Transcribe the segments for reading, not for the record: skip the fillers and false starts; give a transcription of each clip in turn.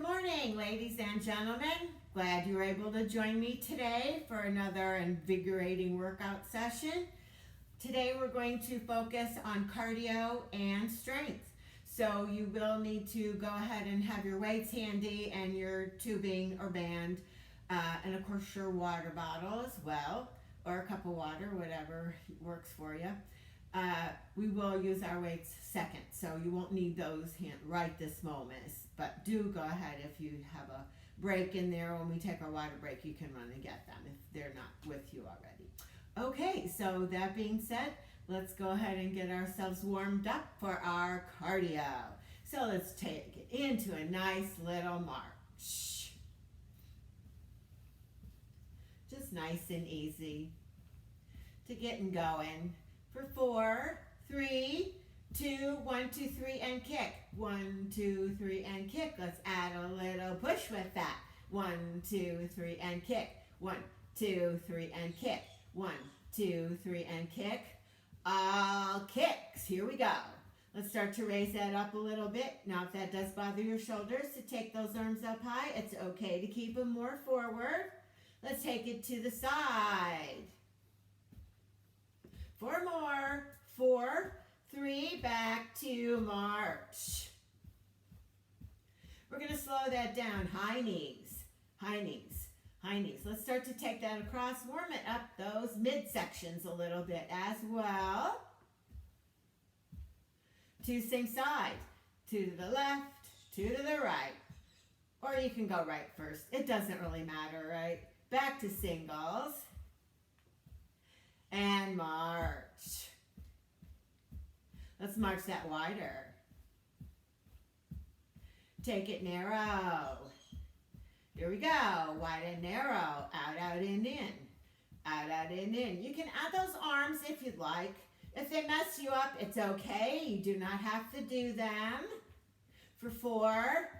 morning, ladies and gentlemen. Glad you were able to join me today for another invigorating workout session. Today we're going to focus on cardio and strength. So you will need to go ahead and have your weights handy and your tubing or band, and of course your water bottle as well, or a cup of water, whatever works for you. We will use our weights second, so you won't need those right this moment. But do go ahead if you have a break in there. When we take our water break, you can run and get them if they're not with you already. Okay, so that being said, let's go ahead and get ourselves warmed up for our cardio. So let's take it into a nice little march. Just nice and easy to getting going. For 4, 3, 2, 1, 2, 3, and kick. 1, 2, 3, and kick. Let's add a little push with that. 1, 2, 3, and kick. 1, 2, 3, and kick. 1, 2, 3, and kick. All kicks. Here we go. Let's start to raise that up a little bit. Now, if that does bother your shoulders, to take those arms up high, it's okay to keep them more forward. Let's take it to the side. 4 more. 4, 3, back to march. We're going to slow that down. High knees, high knees, high knees. Let's start to take that across. Warm it up those midsections a little bit as well. To same side. 2 to the left, 2 to the right. Or you can go right first. It doesn't really matter, right? Back to singles. And march. Let's march that wider. Take it narrow. Here we go. Wide and narrow. Out, out, in, in. Out, out, in. You can add those arms if you'd like. If they mess you up, it's okay. You do not have to do them. For 4,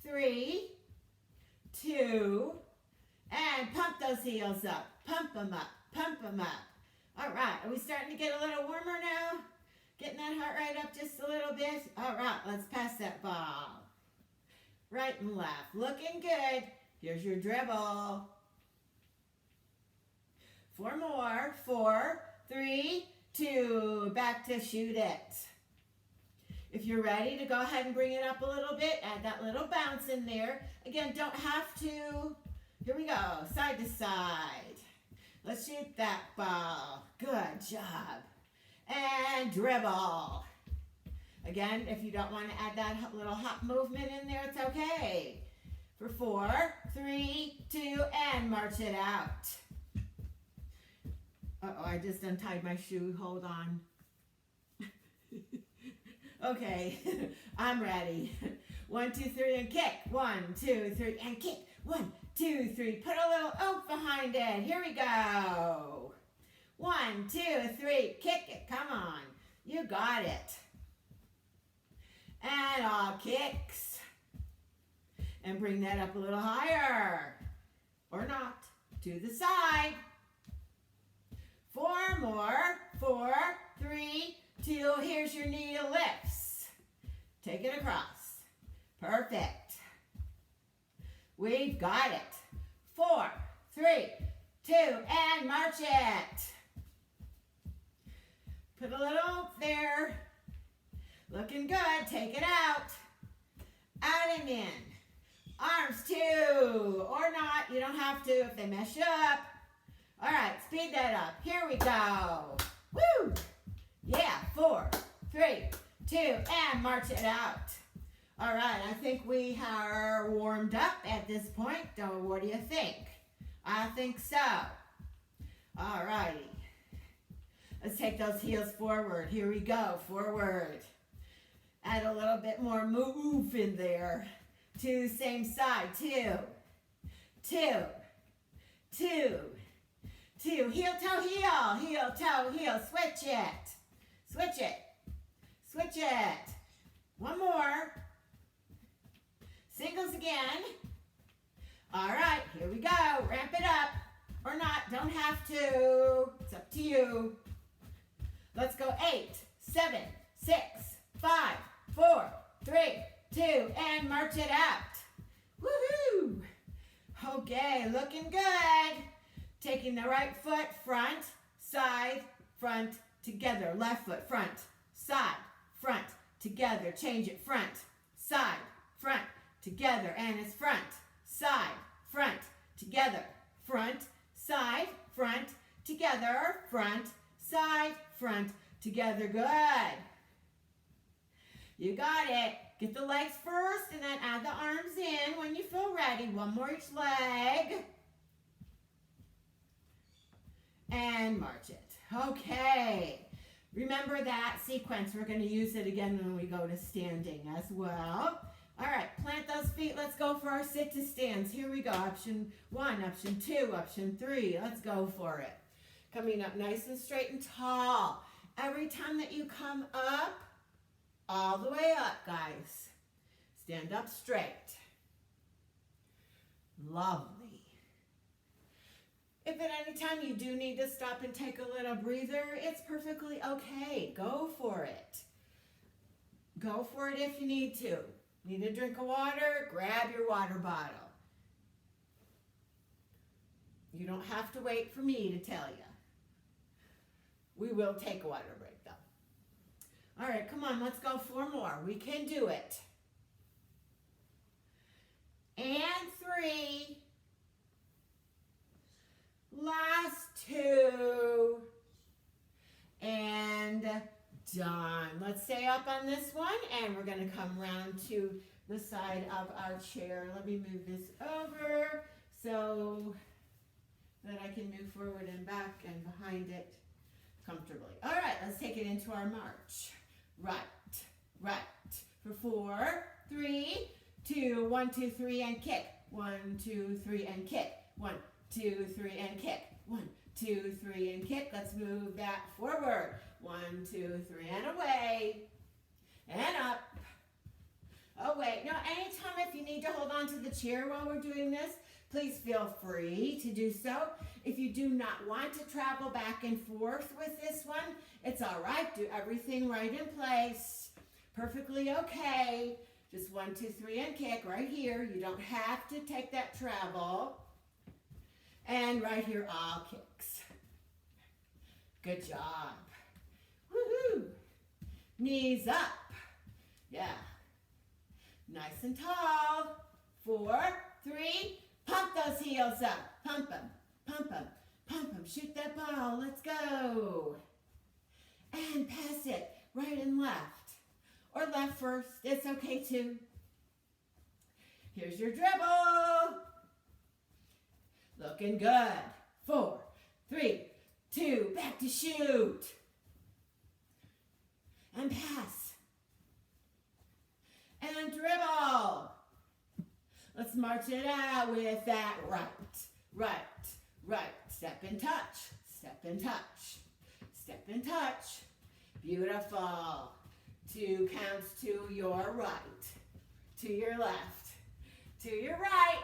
3, 2, and pump those heels up. Pump them up. Pump them up. All right. Are we starting to get a little warmer now? Getting that heart rate up just a little bit? All right. Let's pass that ball. Right and left. Looking good. Here's your dribble. 4 more. 4, 3, 2. Back to shoot it. If you're ready to go ahead and bring it up a little bit, add that little bounce in there. Again, don't have to. Here we go. Side to side. Let's shoot that ball. Good job. And dribble. Again, if you don't want to add that little hop movement in there, it's okay. For 4, 3, 2, and march it out. Uh-oh, I just untied my shoe. Hold on. Okay, I'm ready. 1, 2, 3, and kick. 1, 2, 3, and kick. 1, 2, 3. Put a little oomph behind it. Here we go. 1, 2, 3. Kick it. Come on. You got it. And all kicks. And bring that up a little higher. Or not. To the side. 4 more. 4, 3, 2. Here's your knee lifts. Take it across. Perfect. We've got it. 4, 3, 2, and march it. Put a little there. Looking good. Take it out. Out and in. Arms too. Or not. You don't have to if they mess you up. All right. Speed that up. Here we go. Woo! Yeah. 4, 3, 2, and march it out. All right, I think we are warmed up at this point. What do you think? I think so. All righty. Let's take those heels forward. Here we go, forward. Add a little bit more move in there. 2, same side, 2, 2, 2, 2. Heel, toe, heel, heel, toe, heel. Switch it, switch it, switch it. 1 more. Singles again. All right, here we go. Ramp it up. Or not, don't have to. It's up to you. Let's go. 8, 7, 6, 5, 4, 3, 2, and march it out. Woohoo! Okay, looking good. Taking the right foot, front, side, front, together. Left foot, front, side, front, together. Change it, front, side, front, together. And it's front, side, front, together. Front, side, front, together. Front, side, front, together. Good. You got it. Get the legs first and then add the arms in when you feel ready. One more each leg. And march it. Okay. Remember that sequence. We're going to use it again when we go to standing as well. All right, plant those feet. Let's go for our sit to stands. Here we go. Option 1, option 2, option 3. Let's go for it. Coming up nice and straight and tall. Every time that you come up, all the way up, guys. Stand up straight. Lovely. If at any time you do need to stop and take a little breather, it's perfectly okay. Go for it. Go for it if you need to. Need a drink of water? Grab your water bottle. You don't have to wait for me to tell you. We will take a water break though. All right, come on, let's go 4 more. We can do it. And 3. Last 2. And done. Let's stay up on this one, and we're going to come around to the side of our chair. Let me move this over so that I can move forward and back and behind it comfortably. All right, let's take it into our march. Right, right. For 4, 3, 2, 1, 2, 3, and kick. 1, 2, 3, and kick. 1, 2, 3, and kick. 1, 2, 3, and kick. Let's move that forward. 1, 2, 3, and away. And up. Away. Now, anytime if you need to hold on to the chair while we're doing this, please feel free to do so. If you do not want to travel back and forth with this one, it's all right. Do everything right in place. Perfectly okay. Just 1, 2, 3, and kick right here. You don't have to take that travel. And right here, all kicks. Good job. Woohoo! Knees up. Yeah. Nice and tall. 4, 3, pump those heels up. Pump them, pump them, pump them. Shoot that ball. Let's go. And pass it right and left. Or left first. It's okay too. Here's your dribble. Looking good. 4, 3, 2, back to shoot. And pass. And dribble. Let's march it out with that right, right, right. Step and touch, step and touch, step and touch. Beautiful. 2 counts to your right, to your left, to your right,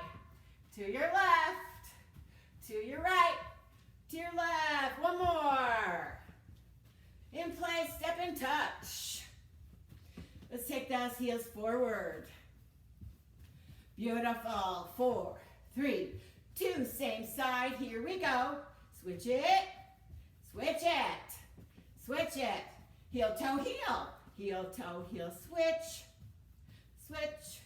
to your left, to your right, to your left. 1 more. In place, step and touch. Let's take those heels forward. Beautiful. 4, 3, 2, same side. Here we go. Switch it, switch it, switch it. Heel, toe, heel. Heel, toe, heel, switch, switch,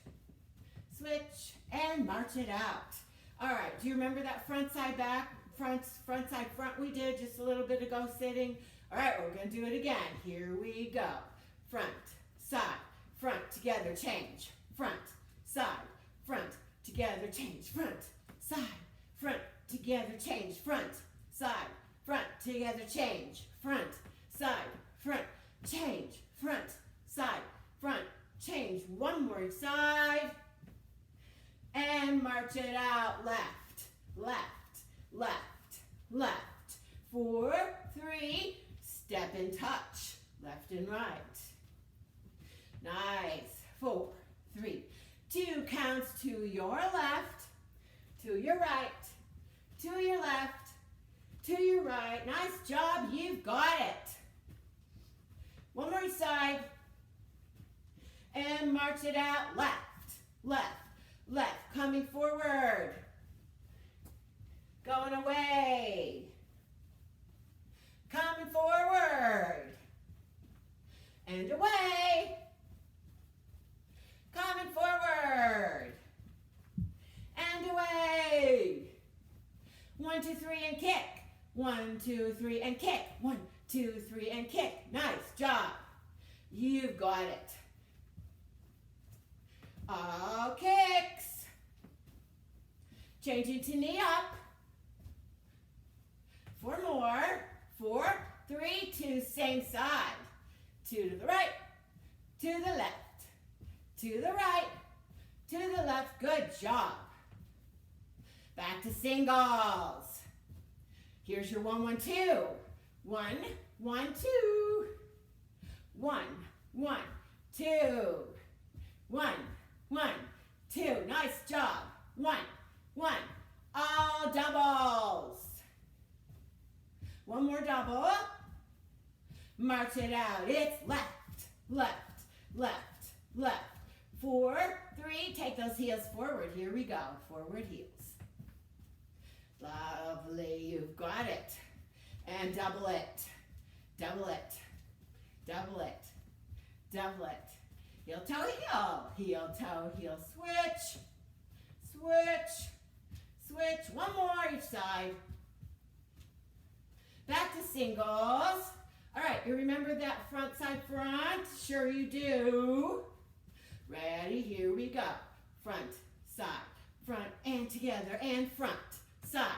switch, and march it out. All right, do you remember that front side back, front side front we did just a little bit ago sitting? All right, we're going to do it again. Here we go. Front, side, front, together, change. Front, side, front, together, change. Front, side, front, together, change. Front, side, front, together, change. Front, side, front, change. Front, side, front, change. 1 more side. And march it out. Left, left, left, left. 4, 3, step and touch. Left and right. Nice. 4, 3, 2 counts to your left, to your right, to your left, to your right. Nice job. You've got it. 1 more side. And march it out. Left, left, left, coming forward, going away, coming forward, and away, coming forward, and away. 1, 2, 3, and kick. 1, 2, 3, and kick. 1, 2, 3, and kick. Nice job. You've got it. All kicks. Changing to knee up. 4 more. 4, 3, 2, same side. 2 to the right, to the left, to the right, to the left. Good job. Back to singles. Here's your 1, 1, 2. 1, 1, 2. 1, 1, 2. 1, 1, 2. Nice job. 1, 1. All doubles. One more double. March it out. It's left, left, left, left. 4, 3. Take those heels forward. Here we go. Forward heels. Lovely. You've got it. And double it. Double it. Double it. Double it. Heel, toe, heel. Heel, toe, heel. Switch. Switch. Switch. One more each side. Back to singles. All right, you remember that front side front? Sure you do. Ready? Here we go. Front, side, front, and together, and front, side,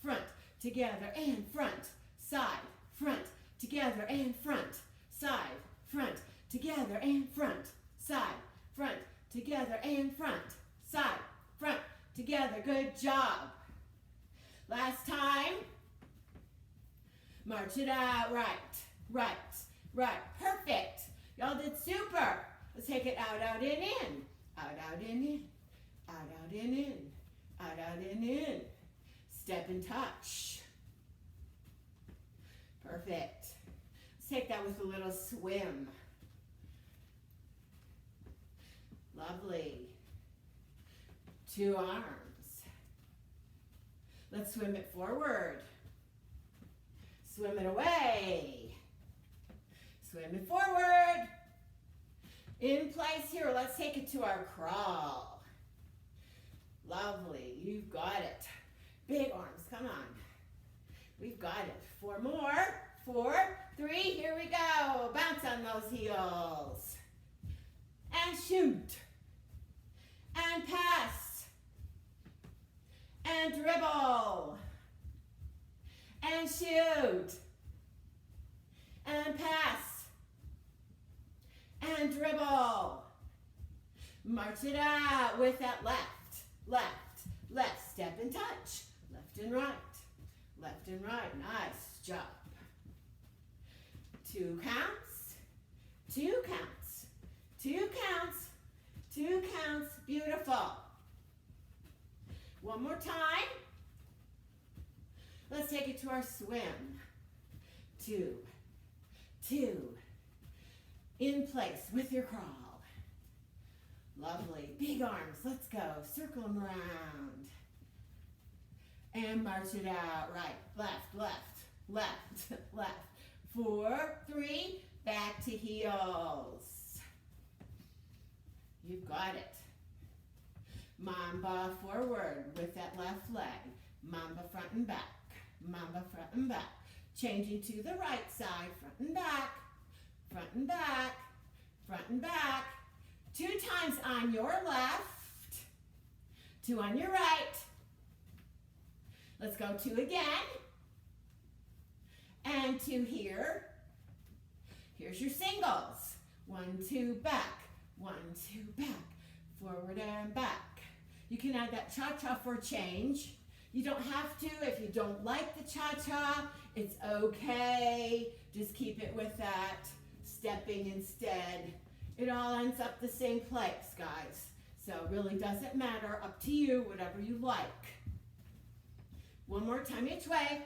front, together, and front, side, front, together, and front, side, front, together, and front, side, front, together, and front, side, front, together. Good job. Last time. March it out. Right, right, right. Perfect. Y'all did super. Let's take it out, out, in, in. Out, out, in, in. Out, out, in, in. Out, out, in. Step and touch. Perfect. Let's take that with a little swim. Lovely. 2 arms. Let's swim it forward. Swim it away. Swim it forward. In place here, let's take it to our crawl. Lovely, you've got it. Big arms, come on. We've got it. 4 more. 4, 3, here we go. Bounce on those heels. And shoot. And pass. And dribble. And shoot. And pass. And dribble. March it out with that left, left, left. Step and touch. Left and right. Left and right. Nice job. 2 counts. 2 counts. 2 counts. 2 counts. Beautiful. One more time. Let's take it to our swim. 2, 2. In place with your crawl. Lovely. Big arms. Let's go. Circle them around. And march it out. Right, left, left, left, left. 4, 3. Back to heels. You've got it. Mamba forward with that left leg. Mamba front and back. Mamba front and back. Changing to the right side. Front and back. Front and back. Front and back. 2 times on your left. 2 on your right. Let's go 2 again. And 2 here. Here's your singles. 1, 2, back. 1, 2, back. Forward and back. You can add that cha-cha for change. You don't have to if you don't like the cha-cha. It's okay. Just keep it with that stepping instead. It all ends up the same place, guys. So it really doesn't matter. Up to you, whatever you like. One more time each way.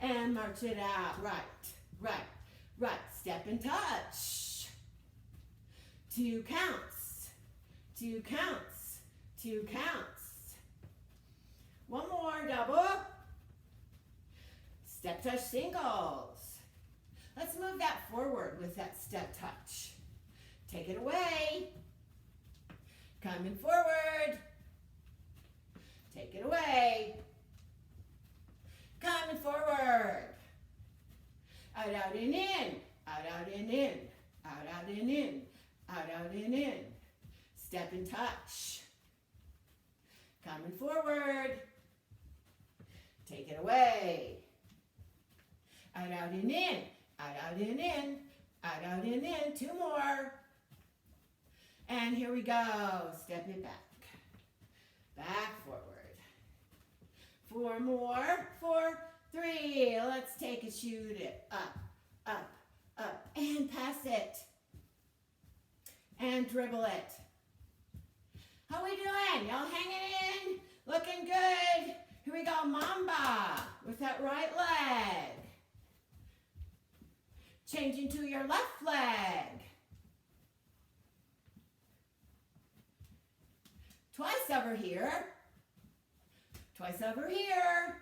And march it out. Right, right, right. Step and touch. 2 counts. 2 counts, 2 counts. One more, double. Step touch singles. Let's move that forward with that step touch. Take it away. Coming forward. Take it away. Coming forward. Out, out, and in. Out, out, and in. Out, out, and in. Out, out, and in. Step and touch. Coming forward. Take it away. Out, out, and in. Out, out, and in. Out, out, and in. 2 more. And here we go. Step it back. Back forward. 4 more. 4, 3. Let's take it, shoot it. Up, up, up. And pass it. And dribble it. How we doing? Y'all hanging in? Looking good? Here we go, Mamba with that right leg. Changing to your left leg. Twice over here. Twice over here.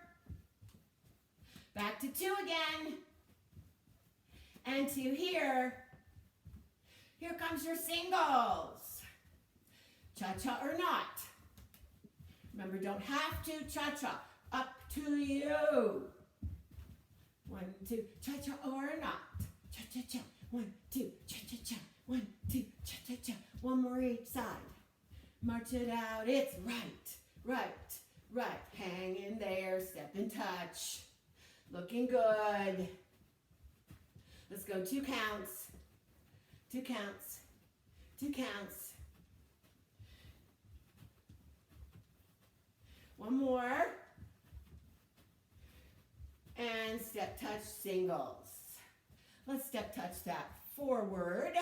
Back to 2 again. And 2 here. Here comes your singles. Cha-cha or not. Remember, don't have to cha-cha. Up to you. 1, 2, cha-cha or not. Cha-cha-cha. 1, 2, cha-cha-cha. 1, 2, cha-cha-cha. 1 more each side. March it out. It's right, right, right. Hang in there. Step and touch. Looking good. Let's go 2 counts. 2 counts. 2 counts. 1 more. And step touch singles. Let's step touch that forward.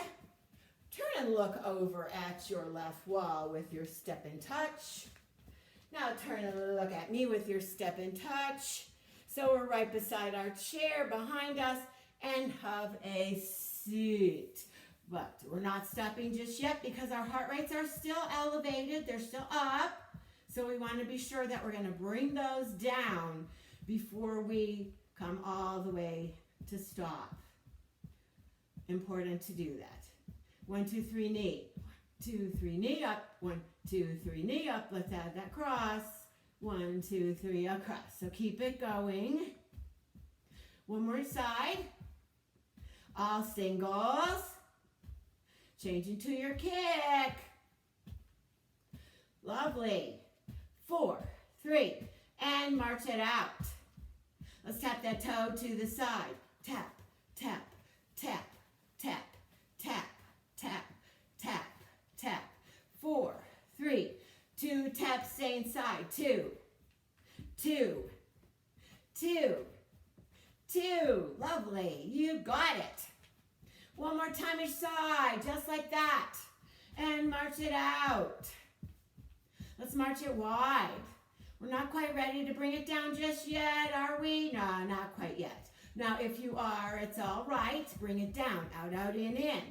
Turn and look over at your left wall with your step and touch. Now turn and look at me with your step and touch. So we're right beside our chair behind us and have a seat. But we're not stopping just yet because our heart rates are still elevated. They're still up. So we want to be sure that we're going to bring those down before we come all the way to stop. Important to do that. 1, 2, 3, knee. 1, 2, 3, knee up. 1, 2, 3, knee up. Let's add that cross. 1, 2, 3, across. So keep it going. 1 more side. All singles. Changing to your kick. Lovely. 4, 3, and march it out. Let's tap that toe to the side. Tap, tap, tap, tap, tap, tap, tap, tap. 4, 3, 2, tap, same side. 2, 2, 2, 2. Lovely. You got it. 1 more time each side, just like that. And march it out. Let's march it wide. We're not quite ready to bring it down just yet, are we? No, not quite yet. Now, if you are, it's all right. Bring it down. Out, out, in, in.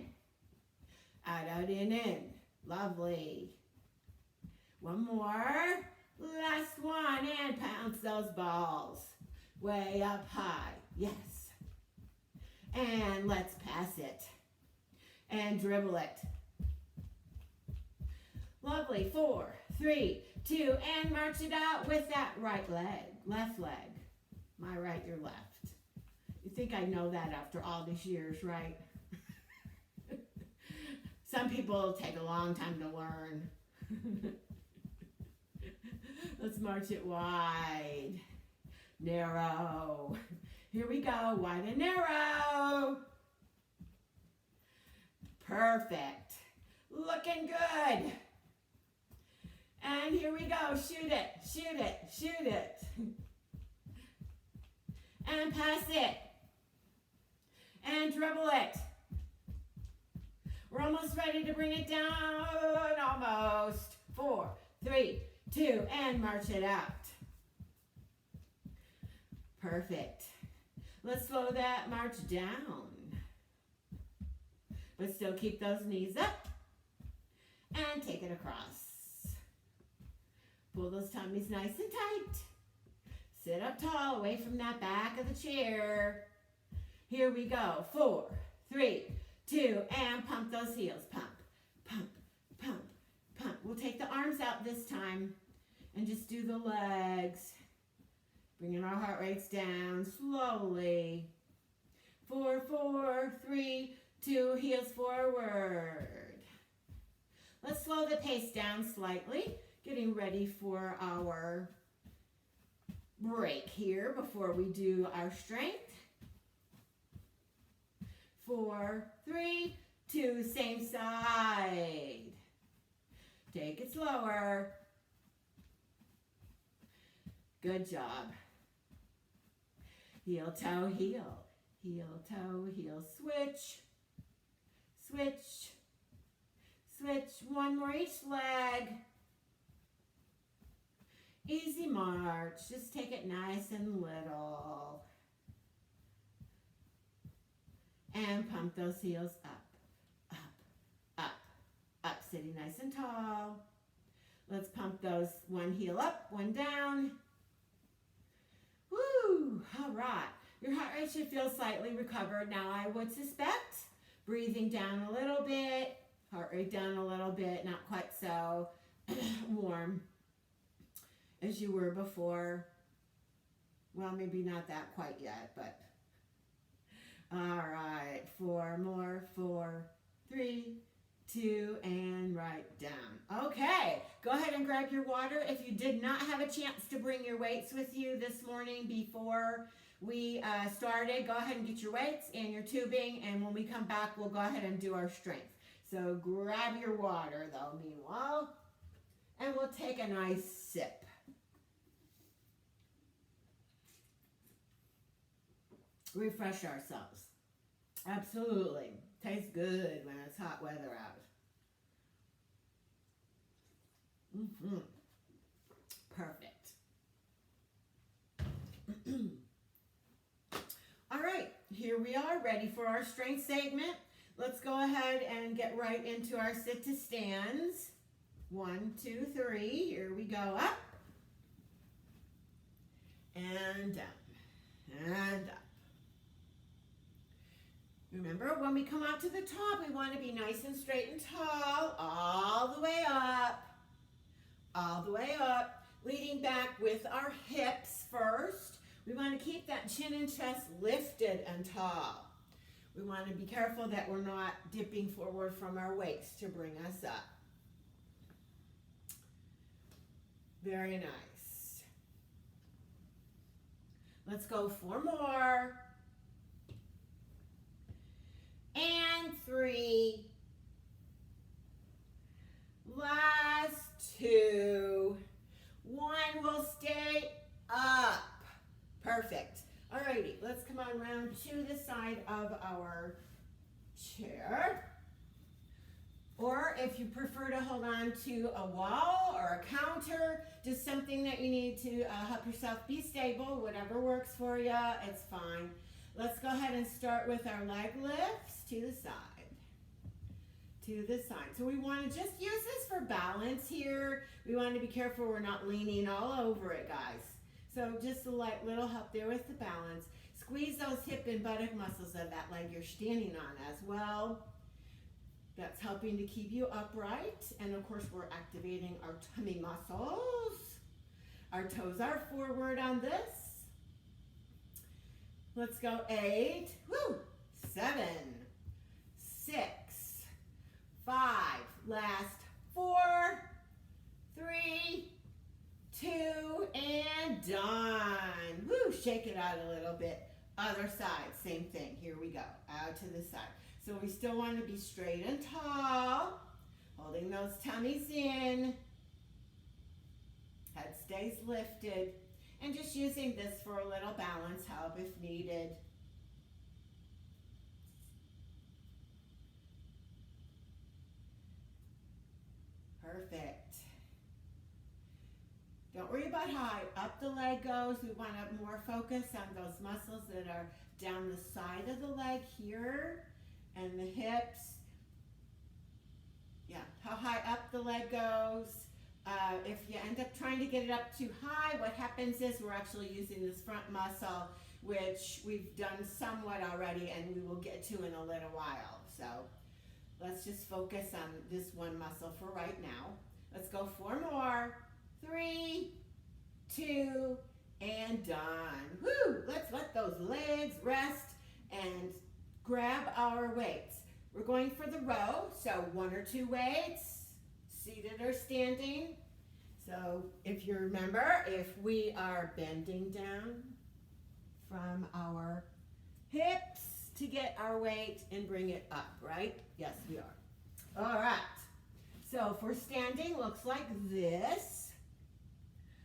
Out, out, in. Lovely. 1 more. Last one. And bounce those balls way up high. Yes. And let's pass it. And dribble it. Lovely. 4, 3, 2, and march it out with that right leg, left leg. My right, your left. You think I know that after all these years, right? Some people take a long time to learn. Let's march it wide, narrow. Here we go, wide and narrow. Perfect. Looking good. And here we go. Shoot it, shoot it, shoot it. And pass it. And dribble it. We're almost ready to bring it down. Almost. 4, 3, 2, and march it out. Perfect. Let's slow that march down. But still keep those knees up. and take it across. Pull those tummies nice and tight. Sit up tall, away from that back of the chair. Here we go. 4, 3, 2, and pump those heels. Pump, pump, pump, pump. We'll take the arms out this time and just do the legs. Bringing our heart rates down slowly. 4, 4, 3, 2, heels forward. Let's slow the pace down slightly, getting ready for our break here before we do our strength. 4, 3, 2, same side. Take it slower. Good job. Heel, toe, heel. Heel, toe, heel, switch. Switch. Switch. One more each leg. Easy march. Just take it nice and little. And pump those heels up, up, up, up. Sitting nice and tall. Let's pump those one heel up, one down. Woo! All right. Your heart rate should feel slightly recovered. Now I would suspect breathing down a little bit, heart rate down a little bit, not quite so warm as you were before. Well, maybe not that quite yet, but all right. 4 more. 4, 3, 2, and right down. Okay, go ahead and grab your water. If you did not have a chance to bring your weights with you this morning before we started, go ahead and get your weights and your tubing, and when we come back, we'll go ahead and do our strength. So grab your water, though, meanwhile, and we'll take a nice sip. Refresh ourselves. Absolutely. Tastes good when it's hot weather out. Perfect. All right, here we are, ready for our strength segment. Let's go ahead and get right into our sit to stands. 1, 2, 3. Here we go. Up and down and up. Remember, when we come out to the top, we want to be nice and straight and tall, all the way up, leading back with our hips first. We want to keep that chin and chest lifted and tall. We want to be careful that we're not dipping forward from our waist to bring us up. Very nice. Let's go 4 more. And 3. Last 2. 1 will stay up. Perfect. Alrighty, let's come on around to the side of our chair. Or if you prefer to hold on to a wall or a counter, just something that you need to help yourself be stable, whatever works for you, it's fine. Let's go ahead and start with our leg lifts to the side. To the side. So we want to just use this for balance here. We want to be careful we're not leaning all over it, guys. So just a little help there with the balance. Squeeze those hip and buttock muscles of that leg you're standing on as well. That's helping to keep you upright. And of course, we're activating our tummy muscles. Our toes are forward on this. Let's go 8, 7, 6, 5, last 4, 3, 2, and done. Woo, shake it out a little bit. Other side, same thing. Here we go, out to the side. So we still want to be straight and tall, holding those tummies in. Head stays lifted. And just using this for a little balance help if needed. Perfect. Don't worry about how up the leg goes. We want to more focus on those muscles that are down the side of the leg here and the hips Yeah, how high up the leg goes. If you end up trying to get it up too high, what happens is we're actually using this front muscle, which we've done somewhat already and we will get to in a little while. So let's just focus on this one muscle for right now. Let's go 4 more. 3, 2, and done. Woo! Let's let those legs rest and grab our weights. We're going for the row, so 1 or 2 weights, seated or standing. So if you remember, if we are bending down from our hips to get our weight and bring it up, right? Yes, we are. All right. So if we're standing, looks like this.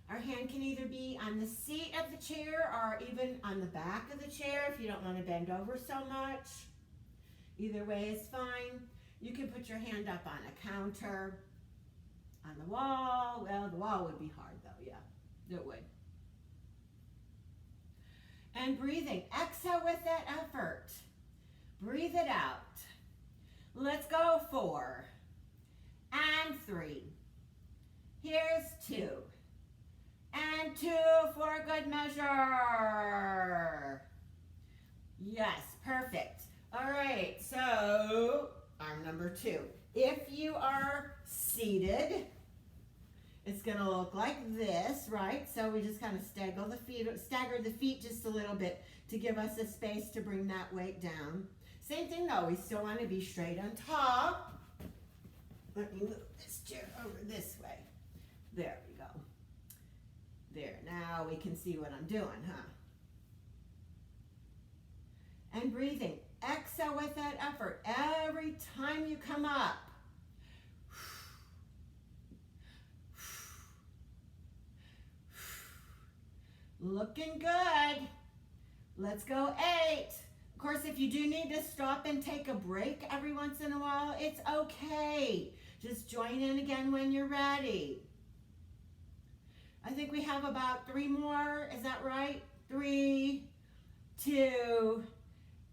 Our hand can either be on the seat of the chair or even on the back of the chair if you don't want to bend over so much. Either way is fine. You can put your hand up on a counter, on the wall. Well, the wall would be hard though, yeah, it would. And breathing, exhale with that effort. Breathe it out. Let's go 4 and 3. Here's 2 and 2 for a good measure. Yes, perfect. All right, so arm number 2. If you are seated, it's gonna look like this, right? So we just kind of stagger the feet just a little bit to give us a space to bring that weight down. Same thing though, we still want to be straight on top. Let me move this chair over this way. There we go. There, now we can see what I'm doing, huh? And breathing, exhale with that effort every time you come up. Looking good. Let's go 8. Of course, if you do need to stop and take a break every once in a while, it's okay. Just join in again when you're ready. I think we have about 3 more. Is that right? 3, 2,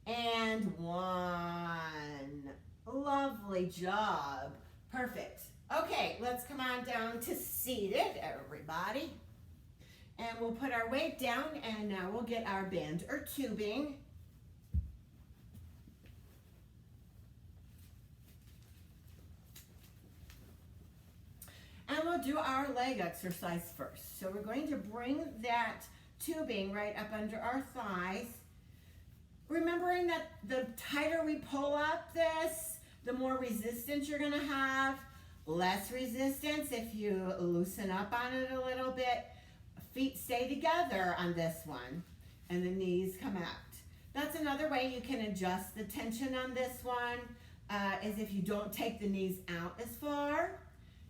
and 1. Lovely job. Perfect. Okay, let's come on down to seated, everybody. And we'll put our weight down, and now we'll get our band or tubing. And we'll do our leg exercise first. So we're going to bring that tubing right up under our thighs. Remembering that the tighter we pull up this, the more resistance you're going to have. Less resistance if you loosen up on it a little bit. Feet stay together on this one, and the knees come out. That's another way you can adjust the tension on this one, is if you don't take the knees out as far,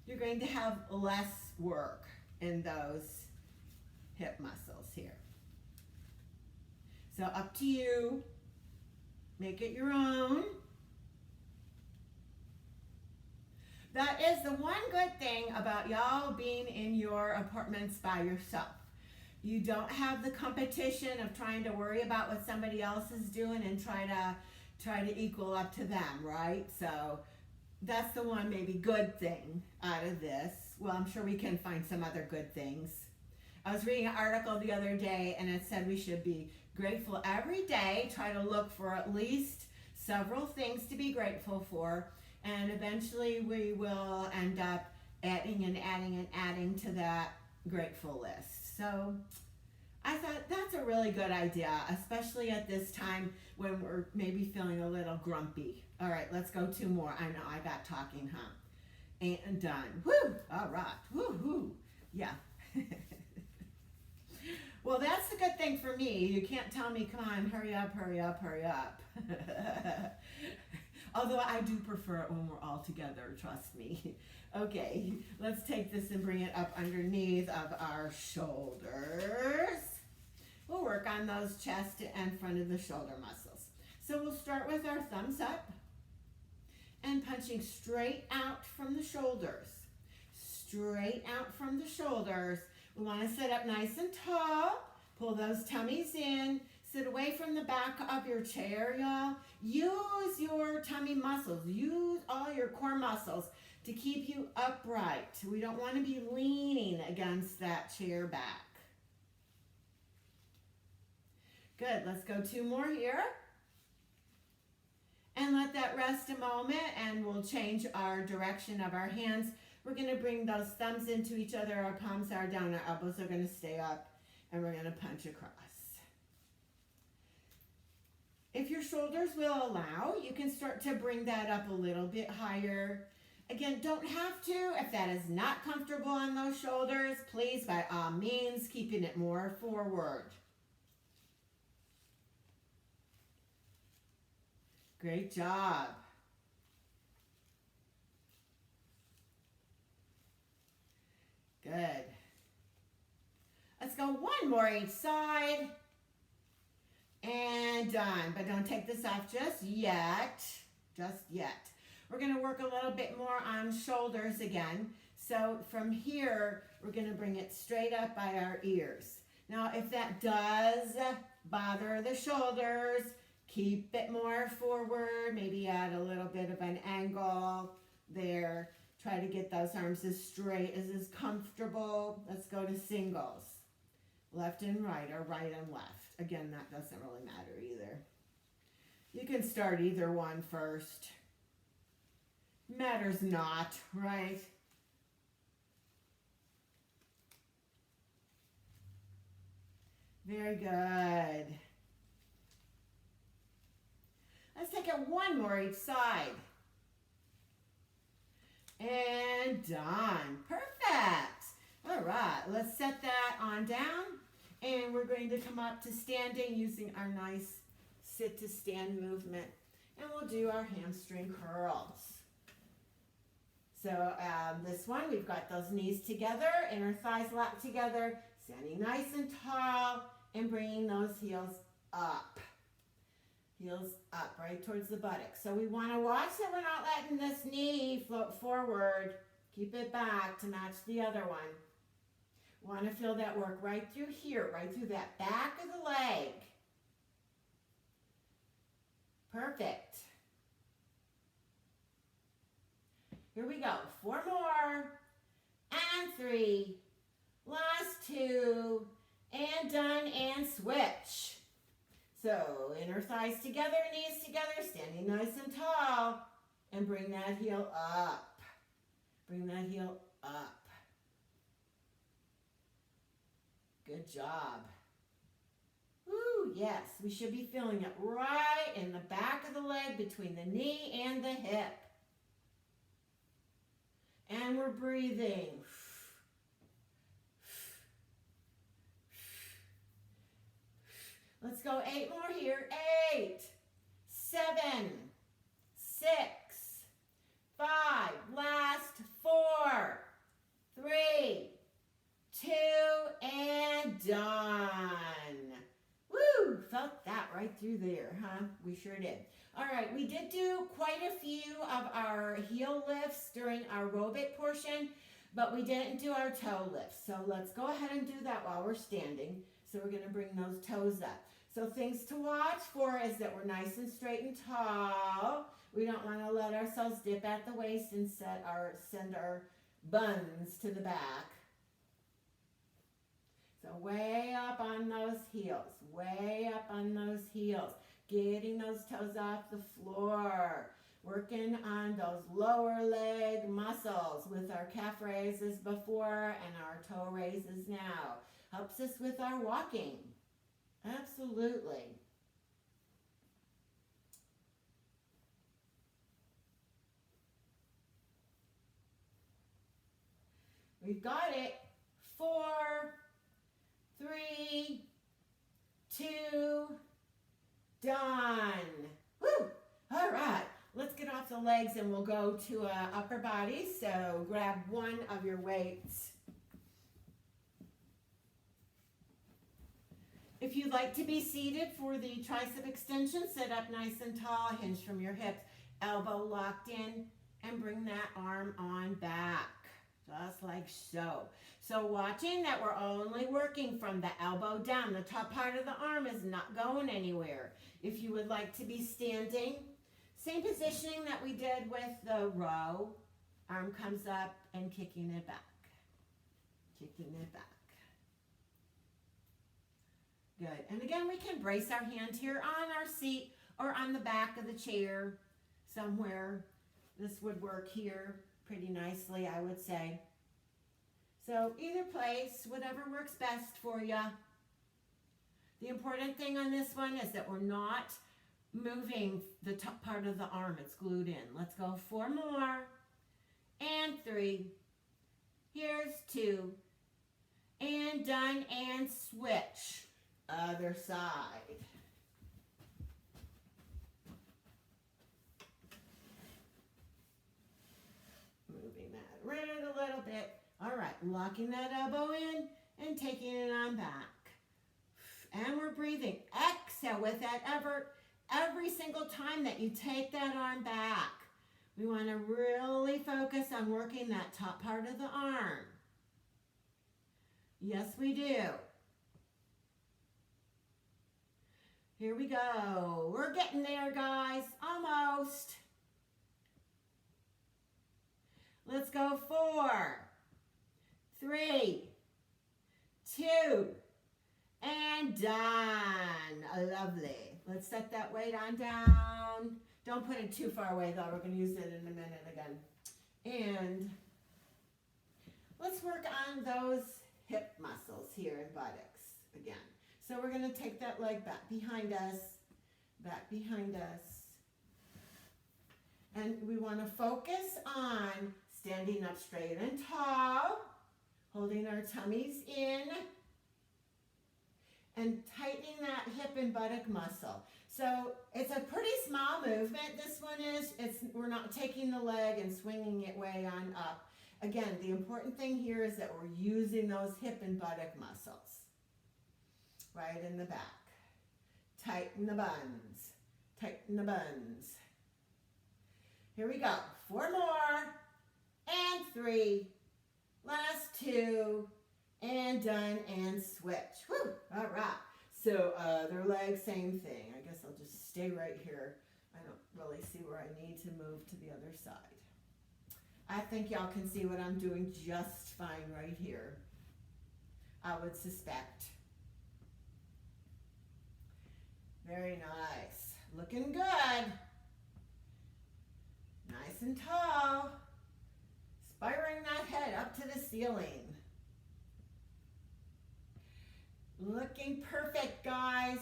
you're going to have less work in those hip muscles here. So up to you. Make it your own. That is the one good thing about y'all being in your apartments by yourself. You don't have the competition of trying to worry about what somebody else is doing and try to equal up to them, right? So that's the one maybe good thing out of this. Well, I'm sure we can find some other good things. I was reading an article the other day and it said we should be grateful every day, try to look for at least several things to be grateful for, and eventually we will end up adding and adding and adding to that grateful list. So I thought that's a really good idea, especially at this time when we're maybe feeling a little grumpy. All right, let's go 2 more. I know I got talking, huh? And done. Woo! All right. Woo-hoo. Yeah. Well, that's the good thing for me. You can't tell me, come on, hurry up, hurry up, hurry up. Although I do prefer it when we're all together, trust me. Okay, let's take this and bring it up underneath of our shoulders. We'll work on those chest and front of the shoulder muscles. So we'll start with our thumbs up and punching straight out from the shoulders. Straight out from the shoulders. We want to sit up nice and tall. Pull those tummies in. Sit away from the back of your chair, y'all. Use your tummy muscles. Use all your core muscles to keep you upright. We don't want to be leaning against that chair back. Good. Let's go 2 more here. And let that rest a moment, and we'll change our direction of our hands. We're going to bring those thumbs into each other. Our palms are down. Our elbows are going to stay up, and we're going to punch across. If your shoulders will allow, you can start to bring that up a little bit higher. Again, don't have to. If that is not comfortable on those shoulders, please, by all means, keeping it more forward. Great job. Good. Let's go 1 more each side. And done. But don't take this off just yet. Just yet. We're going to work a little bit more on shoulders again. So from here, we're going to bring it straight up by our ears. Now, if that does bother the shoulders, keep it more forward. Maybe add a little bit of an angle there. Try to get those arms as straight as is comfortable. Let's go to singles. Left and right, or right and left. Again, that doesn't really matter either. You can start either one first. Matters not, right? Very good. Let's take it 1 more each side. And done. Perfect. All right, let's set that on down. And we're going to come up to standing using our nice sit to stand movement. And we'll do our hamstring curls. So this one, we've got those knees together, inner thighs locked together, standing nice and tall, and bringing those heels up. Heels up, right towards the buttocks. So we want to watch that we're not letting this knee float forward. Keep it back to match the other one. Want to feel that work right through here, right through that back of the leg. Perfect. Here we go. 4 more. And 3. Last 2. And done, and switch. So inner thighs together, knees together, standing nice and tall. And bring that heel up. Bring that heel up. Good job. Woo, yes, we should be feeling it right in the back of the leg between the knee and the hip. And we're breathing. Let's go 8 more here. 8, 7, 6, 5, last 4, 3, 2, and done. Woo! Felt that right through there, huh? We sure did. All right, we did do quite a few of our heel lifts during our aerobic portion, but we didn't do our toe lifts. So let's go ahead and do that while we're standing. So we're going to bring those toes up. So things to watch for is that we're nice and straight and tall. We don't want to let ourselves dip at the waist and send our buns to the back. So way up on those heels, way up on those heels. Getting those toes off the floor. Working on those lower leg muscles with our calf raises before and our toe raises now. Helps us with our walking. Absolutely. We've got it. 4, 3, 2, done. Woo! All right. Let's get off the legs and we'll go to upper body. So grab one of your weights. If you'd like to be seated for the tricep extension, sit up nice and tall, hinge from your hips, elbow locked in, and bring that arm on back. Just like so. So watching that we're only working from the elbow down. The top part of the arm is not going anywhere. If you would like to be standing, same positioning that we did with the row. Arm comes up and kicking it back. Kicking it back. Good. And again, we can brace our hand here on our seat or on the back of the chair somewhere. This would work here pretty nicely, I would say. So either place, whatever works best for you. The important thing on this one is that we're not moving the top part of the arm. It's glued in. Let's go 4 more. And 3. Here's 2. And done, and switch. Other side. Moving that around a little bit. All right, locking that elbow in and taking it on back. And we're breathing. Exhale with that effort every single time that you take that arm back. We want to really focus on working that top part of the arm. Yes, we do. Here we go. We're getting there, guys. Almost. Let's go 4, 3, 2, and done. Lovely. Let's set that weight on down. Don't put it too far away, though. We're going to use it in a minute again. And let's work on those hip muscles here in buttocks again. So we're going to take that leg back behind us, and we want to focus on standing up straight and tall, holding our tummies in, and tightening that hip and buttock muscle. So it's a pretty small movement, this one is. We're not taking the leg and swinging it way on up. Again, the important thing here is that we're using those hip and buttock muscles. Right in the back. Tighten the buns. Tighten the buns. Here we go. 4 more. And 3. Last 2. And done, and switch. Whew. All right. So other leg, same thing. I guess I'll just stay right here. I don't really see where I need to move to the other side. I think y'all can see what I'm doing just fine right here. I would suspect. Very nice. Looking good. Nice and tall. Spiraling that head up to the ceiling. Looking perfect, guys.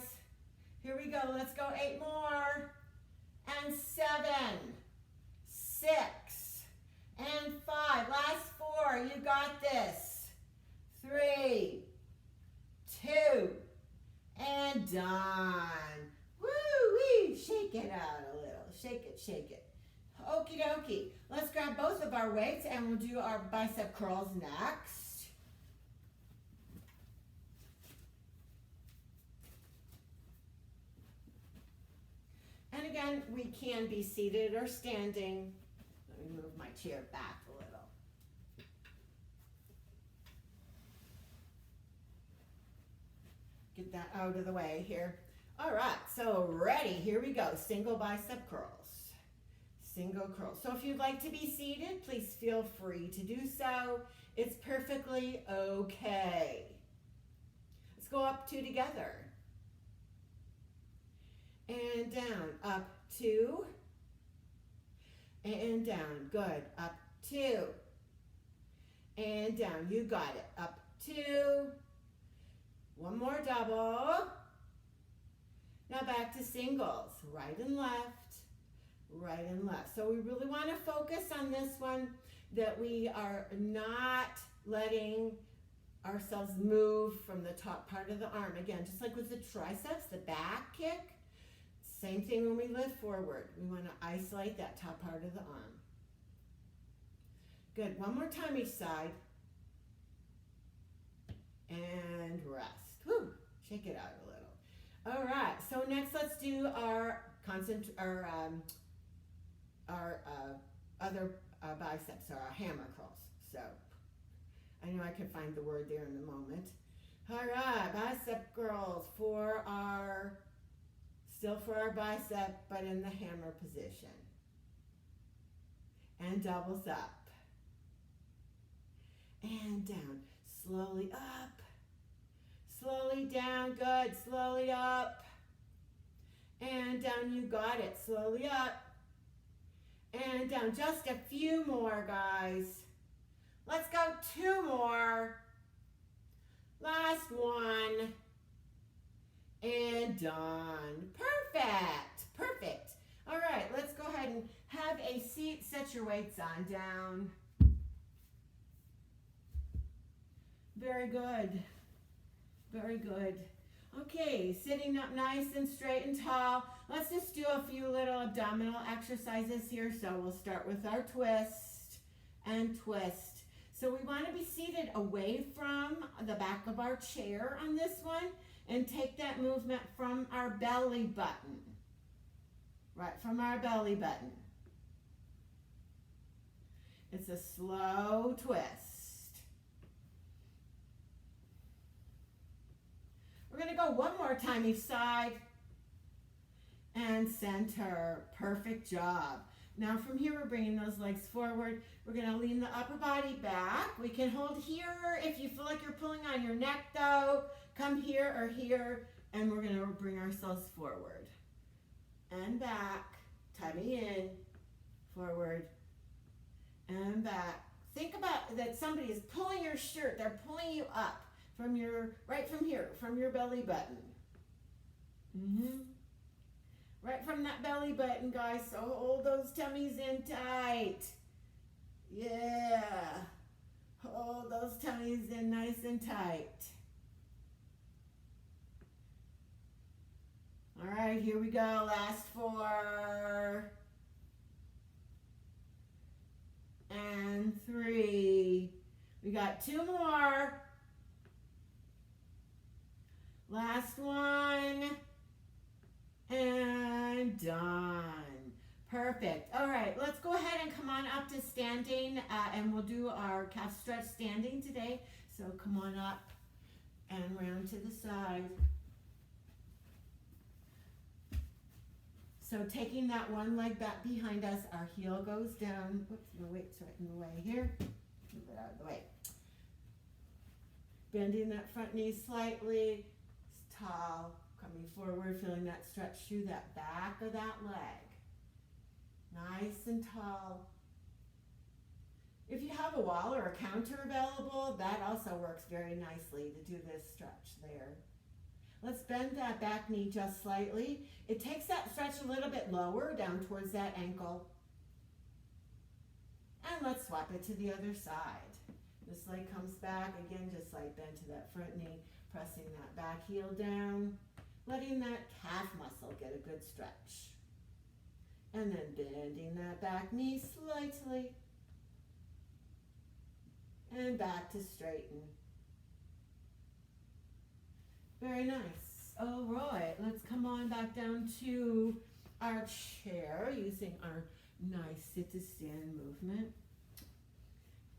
Here we go. Let's go 8 more. And 7, 6, and 5. Last 4. You got this. 3, 2, and done. Woo-wee. Shake it out a little. Shake it, shake it. Okie dokie. Let's grab both of our weights and we'll do our bicep curls next. And again, we can be seated or standing. Let me move my chair back a little. Get that out of the way here. All right, so ready. Here we go. Single bicep curls. Single curls. So if you'd like to be seated, please feel free to do so. It's perfectly okay. Let's go up 2 together. And down, up 2. And down, good. Up 2. And down, you got it. Up 2. One more double. Now back to singles, right and left, right and left. So we really want to focus on this one, that we are not letting ourselves move from the top part of the arm. Again, just like with the triceps, the back kick, same thing when we lift forward. We want to isolate that top part of the arm. Good, one more time each side. And rest. Whew, shake it out a little. All right, so next let's do our other biceps, or our hammer curls. So I know I can find the word there in a moment. All right, bicep curls still for our bicep, but in the hammer position. And doubles up. And down. Slowly up. Slowly down. Good. Slowly up. And down. You got it. Slowly up. And down. Just a few more, guys. Let's go 2 more. Last one. And done. Perfect. Perfect. All right, let's go ahead and have a seat. Set your weights on down. Very good. Very good. Okay, sitting up nice and straight and tall. Let's just do a few little abdominal exercises here. So we'll start with our twist and twist. So we want to be seated away from the back of our chair on this one and take that movement from our belly button. Right from our belly button. It's a slow twist. We're going to go one more time each side. And center. Perfect job. Now from here, we're bringing those legs forward. We're going to lean the upper body back. We can hold here if you feel like you're pulling on your neck, though. Come here or here, and we're going to bring ourselves forward. And back. Tummy in. Forward. And back. Think about that somebody is pulling your shirt. They're pulling you up from right from here, from your belly button. Right from that belly button, guys. So hold those tummies in tight. Yeah. Hold those tummies in nice and tight. All right, here we go. Last 4. And 3. We got 2 more. Last one. And done. Perfect. All right, let's go ahead and come on up to standing, and we'll do our calf stretch standing today. So come on up and round to the side. So taking that one leg back behind us, our heel goes down. Whoops, my weight's right in the way here. Move it out of the way. Bending that front knee slightly. It's tall. Coming forward, feeling that stretch through that back of that leg. Nice and tall. If you have a wall or a counter available, that also works very nicely to do this stretch there. Let's bend that back knee just slightly. It takes that stretch a little bit lower down towards that ankle. And let's swap it to the other side. This leg comes back, again, just like bend to that front knee, pressing that back heel down. Letting that calf muscle get a good stretch. And then bending that back knee slightly. And back to straighten. Very nice. All right, let's come on back down to our chair using our nice sit to stand movement.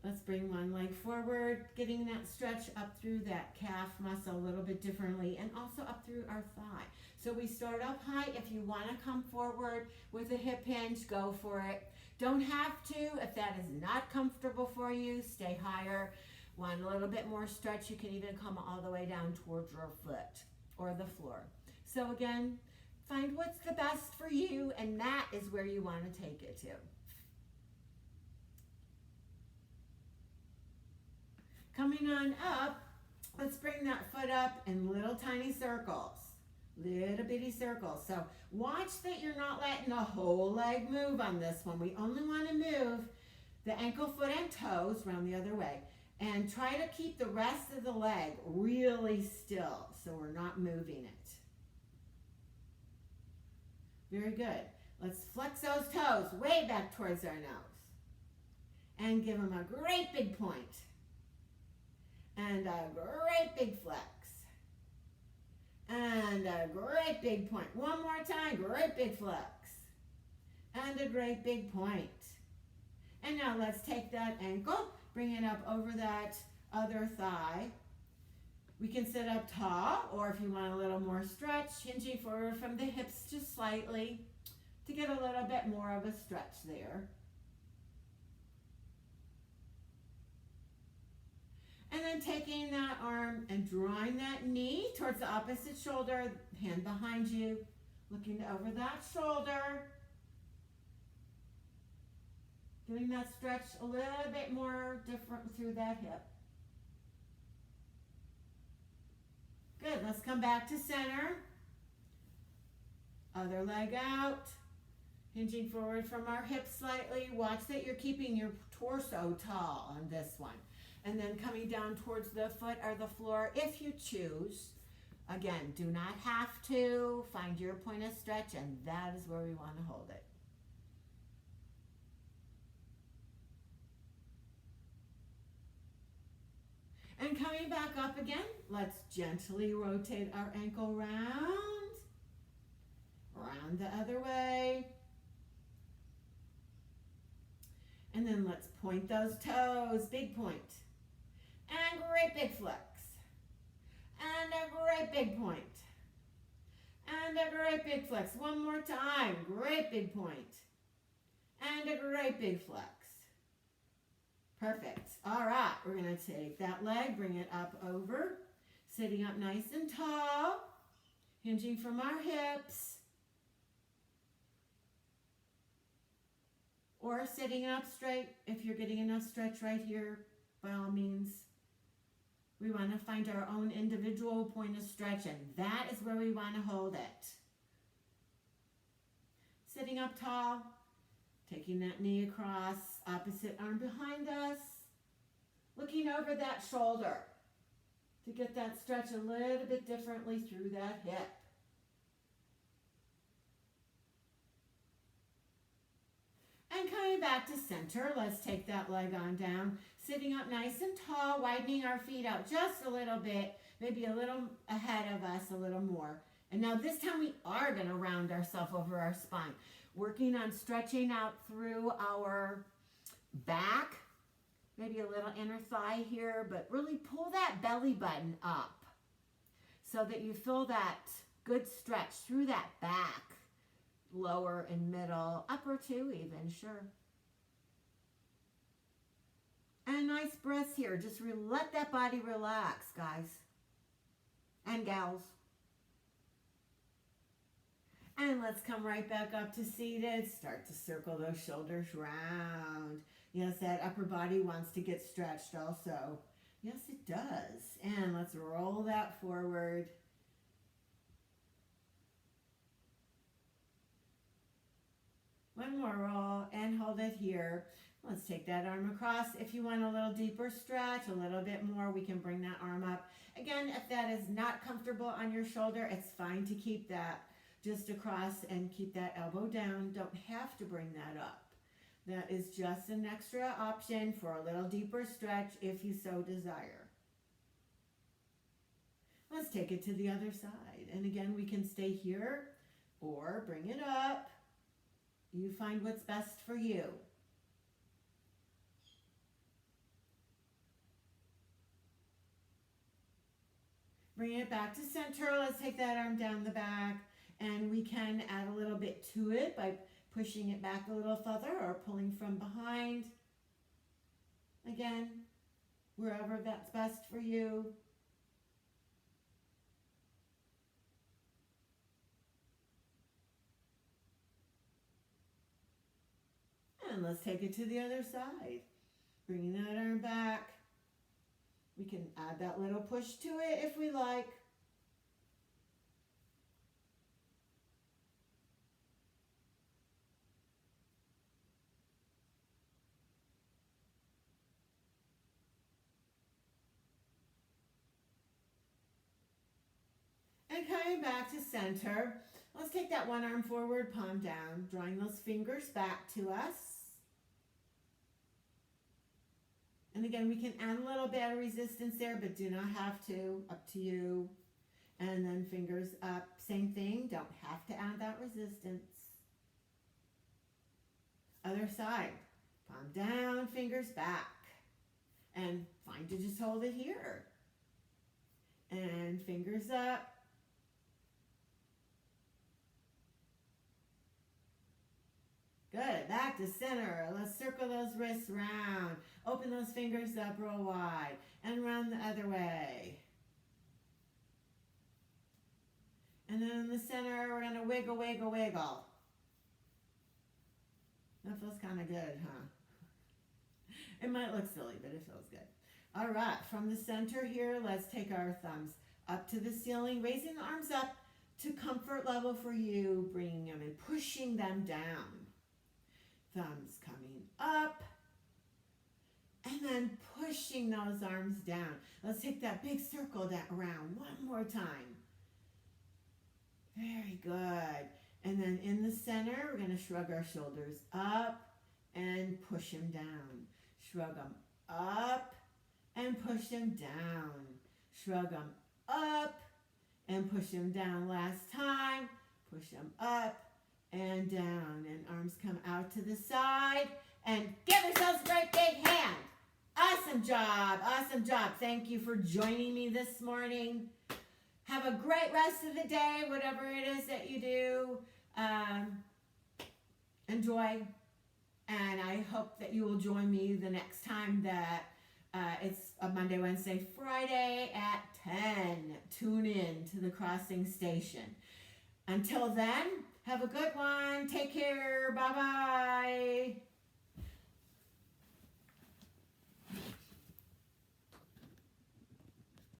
Let's bring one leg forward, getting that stretch up through that calf muscle a little bit differently and also up through our thigh. So we start up high. If you want to come forward with a hip hinge, go for it. Don't have to. If that is not comfortable for you, stay higher. Want a little bit more stretch, you can even come all the way down towards your foot or the floor. So again, find what's the best for you, and that is where you want to take it to. Coming on up, let's bring that foot up in little tiny circles, little bitty circles. So watch that you're not letting the whole leg move on this one. We only want to move the ankle, foot, and toes around the other way. And try to keep the rest of the leg really still so we're not moving it. Very good. Let's flex those toes way back towards our nose. And give them a great big point. And a great big flex. And a great big point. One more time, great big flex. And a great big point. And now let's take that ankle, bring it up over that other thigh. We can sit up tall, or if you want a little more stretch, hinging forward from the hips just slightly to get a little bit more of a stretch there. And then taking that arm and drawing that knee towards the opposite shoulder, hand behind you, looking over that shoulder. Getting that stretch a little bit more different through that hip. Good, let's come back to center. Other leg out. Hinging forward from our hips slightly. Watch that you're keeping your torso tall on this one. And then coming down towards the foot or the floor if you choose. Again, do not have to. Find your point of stretch, and that is where we want to hold it. And coming back up again, let's gently rotate our ankle round. Round the other way. And then let's point those toes, big point. And great big flex. And a great big point. And a great big flex. One more time, great big point. And a great big flex. Perfect. All right, we're going to take that leg, bring it up over, sitting up nice and tall, hinging from our hips, or sitting up straight. If you're getting enough stretch right here, by all means. We want to find our own individual point of stretch, and that is where we want to hold it. Sitting up tall, taking that knee across, opposite arm behind us, looking over that shoulder to get that stretch a little bit differently through that hip. And coming back to center, let's take that leg on down, sitting up nice and tall, widening our feet out just a little bit, maybe a little ahead of us, a little more. And now this time we are going to round ourselves over our spine, working on stretching out through our back, maybe a little inner thigh here, but really pull that belly button up so that you feel that good stretch through that back. Lower and middle, upper too even, sure. And nice breaths here. Just let that body relax, guys and gals. And let's come right back up to seated. Start to circle those shoulders round. Yes, that upper body wants to get stretched also. Yes, it does. And let's roll that forward. One more roll and hold it here. Let's take that arm across. If you want a little deeper stretch, a little bit more, we can bring that arm up. Again, if that is not comfortable on your shoulder, it's fine to keep that just across and keep that elbow down. Don't have to bring that up. That is just an extra option for a little deeper stretch if you so desire. Let's take it to the other side. And again, we can stay here or bring it up. You find what's best for you. Bring it back to center. Let's take that arm down the back, and we can add a little bit to it by pushing it back a little further or pulling from behind. Again, wherever that's best for you. And let's take it to the other side. Bringing that arm back. We can add that little push to it if we like. And coming back to center, let's take that one arm forward, palm down, drawing those fingers back to us. And again, we can add a little bit of resistance there, but do not have to, up to you. And then fingers up, same thing, don't have to add that resistance. Other side, palm down, fingers back. And fine to just hold it here. And fingers up. Good, back to center. Let's circle those wrists round. Open those fingers up real wide. And run the other way. And then in the center, we're going to wiggle, wiggle, wiggle. That feels kind of good, huh? It might look silly, but it feels good. All right, from the center here, let's take our thumbs up to the ceiling, raising the arms up to comfort level for you, bringing them and pushing them down. Thumbs coming up, and then pushing those arms down. Let's take that big circle around one more time. Very good. And then in the center, we're going to shrug our shoulders up and push them down. Shrug them up and push them down. Shrug them up and push them down. Last time, push them up and down. And arms come out to the side. And give yourselves a great big hand. Awesome job. Awesome job. Thank you for joining me this morning. Have a great rest of the day, whatever it is that you do. Enjoy. And I hope that you will join me the next time that it's a Monday, Wednesday, Friday at 10. Tune in to the Crossing Station. Until then, have a good one. Take care. Bye-bye.